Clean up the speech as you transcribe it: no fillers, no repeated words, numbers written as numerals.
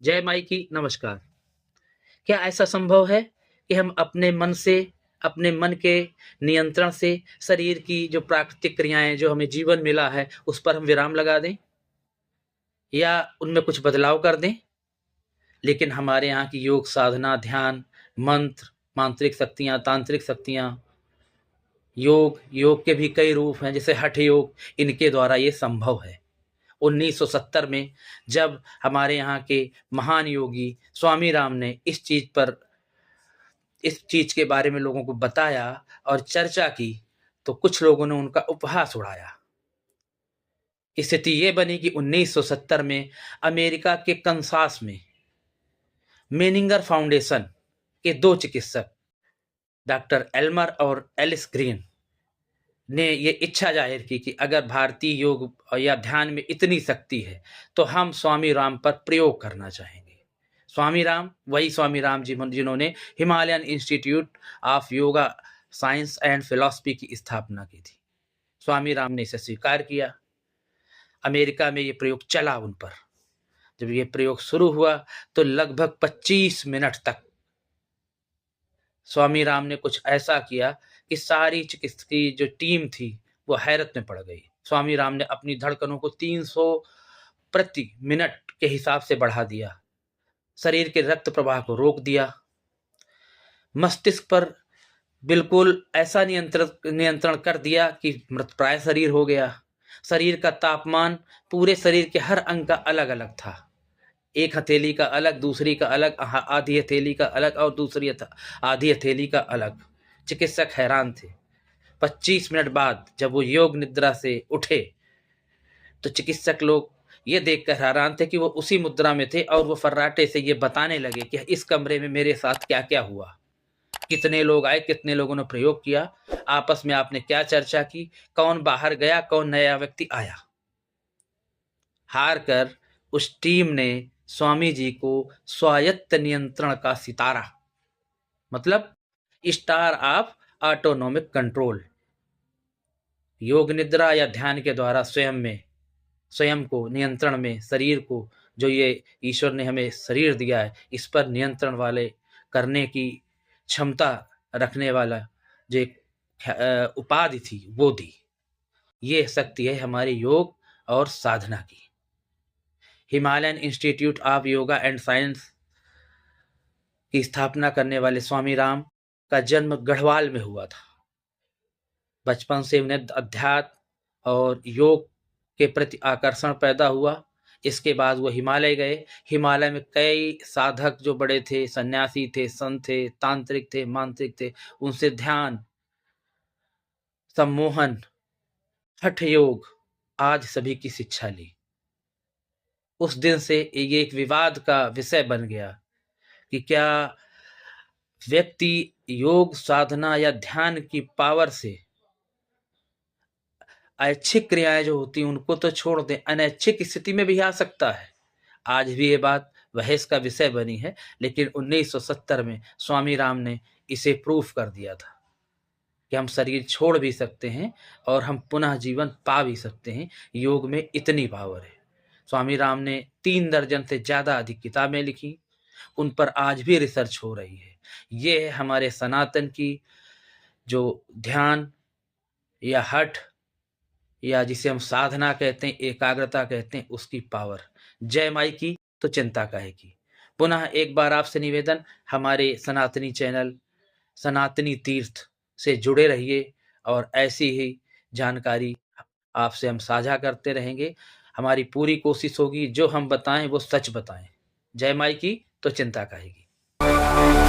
जय माई की नमस्कार। क्या ऐसा संभव है कि हम अपने मन से, अपने मन के नियंत्रण से शरीर की जो प्राकृतिक क्रियाएँ जो हमें जीवन मिला है, उस पर हम विराम लगा दें या उनमें कुछ बदलाव कर दें? लेकिन हमारे यहाँ की योग साधना, ध्यान, मंत्र, मांत्रिक शक्तियाँ, तांत्रिक शक्तियाँ, योग के भी कई रूप हैं जैसे हठ योग, इनके द्वारा ये संभव है। 1970 में जब हमारे यहाँ के महान योगी स्वामी राम ने इस चीज के बारे में लोगों को बताया और चर्चा की, तो कुछ लोगों ने उनका उपहास उड़ाया। स्थिति ये बनी कि 1970 में अमेरिका के कंसास में मेनिंगर फाउंडेशन के दो चिकित्सक डॉक्टर एल्मर और एलिस ग्रीन ने ये इच्छा जाहिर की कि अगर भारतीय योग या ध्यान में इतनी शक्ति है तो हम स्वामी राम पर प्रयोग करना चाहेंगे। स्वामी राम वही स्वामी राम जी जिन्होंने Himalayan institute of yoga science and philosophy की स्थापना की थी। स्वामी राम ने इसे स्वीकार किया। अमेरिका में ये प्रयोग चला उन पर। जब ये प्रयोग शुरू हुआ तो लगभग 25 मिनट तक स्वामी राम ने कुछ ऐसा किया कि सारी चिकित्सक की जो टीम थी वो हैरत में पड़ गई। स्वामी राम ने अपनी धड़कनों को 300 प्रति मिनट के हिसाब से बढ़ा दिया, शरीर के रक्त प्रवाह को रोक दिया, मस्तिष्क पर बिल्कुल ऐसा नियंत्रण कर दिया कि मृतप्राय शरीर हो गया। शरीर का तापमान पूरे शरीर के हर अंग का अलग अलग था। एक हथेली का अलग, दूसरी का अलग, आधी हथेली का अलग और दूसरी आधी हथेली का अलग। चिकित्सक हैरान थे। 25 मिनट बाद जब वो योग निद्रा से उठे तो चिकित्सक लोग ये देखकर हैरान थे कि वो उसी मुद्रा में थे और वो फर्राटे से ये बताने लगे कि इस कमरे में मेरे साथ क्या क्या हुआ, कितने लोग आए, कितने लोगों ने प्रयोग किया, आपस में आपने क्या चर्चा की, कौन बाहर गया, कौन नया व्यक्ति आया। हार कर उस टीम ने स्वामी जी को स्वायत्त नियंत्रण का सितारा, मतलब स्टार ऑफ ऑटोनोमिक कंट्रोल, योग निद्रा या ध्यान के द्वारा स्वयं को नियंत्रण में, शरीर को जो ये ईश्वर ने हमें शरीर दिया है इस पर नियंत्रण वाले करने की क्षमता रखने वाला जो एक उपाधि थी वो दी। ये शक्ति है हमारे योग और साधना की। Himalayan institute of yoga and science की स्थापना करने वाले स्वामी राम का जन्म गढ़वाल में हुआ था। बचपन से उन्हें अध्यात्म और योग के प्रति आकर्षण पैदा हुआ। इसके बाद वो हिमालय गए। हिमालय में कई साधक जो बड़े थे, सन्यासी थे, संत थे, तांत्रिक थे, मांत्रिक थे, उनसे ध्यान, सम्मोहन, हठ योग आज सभी की शिक्षा ली। उस दिन से ये एक विवाद का विषय बन गया कि क्या व्यक्ति योग साधना या ध्यान की पावर से ऐच्छिक क्रियाएं जो होती हैं उनको तो छोड़ दें, अनैच्छिक स्थिति में भी आ सकता है। आज भी ये बात बहस का विषय बनी है, लेकिन 1970 में स्वामी राम ने इसे प्रूफ कर दिया था कि हम शरीर छोड़ भी सकते हैं और हम पुनः जीवन पा भी सकते हैं। योग में इतनी पावर है। स्वामी राम ने 3 दर्जन से ज़्यादा अधिक किताबें लिखी, उन पर आज भी रिसर्च हो रही है। ये है हमारे सनातन की जो ध्यान या हठ या जिसे हम साधना कहते हैं, एकाग्रता कहते हैं, उसकी पावर। जय माई की तो चिंता काहे की। पुनः एक बार आपसे निवेदन, हमारे सनातनी चैनल सनातनी तीर्थ से जुड़े रहिए और ऐसी ही जानकारी आपसे हम साझा करते रहेंगे। हमारी पूरी कोशिश होगी जो हम बताएं वो सच बताएं। जय माई की तो चिंता काहे की।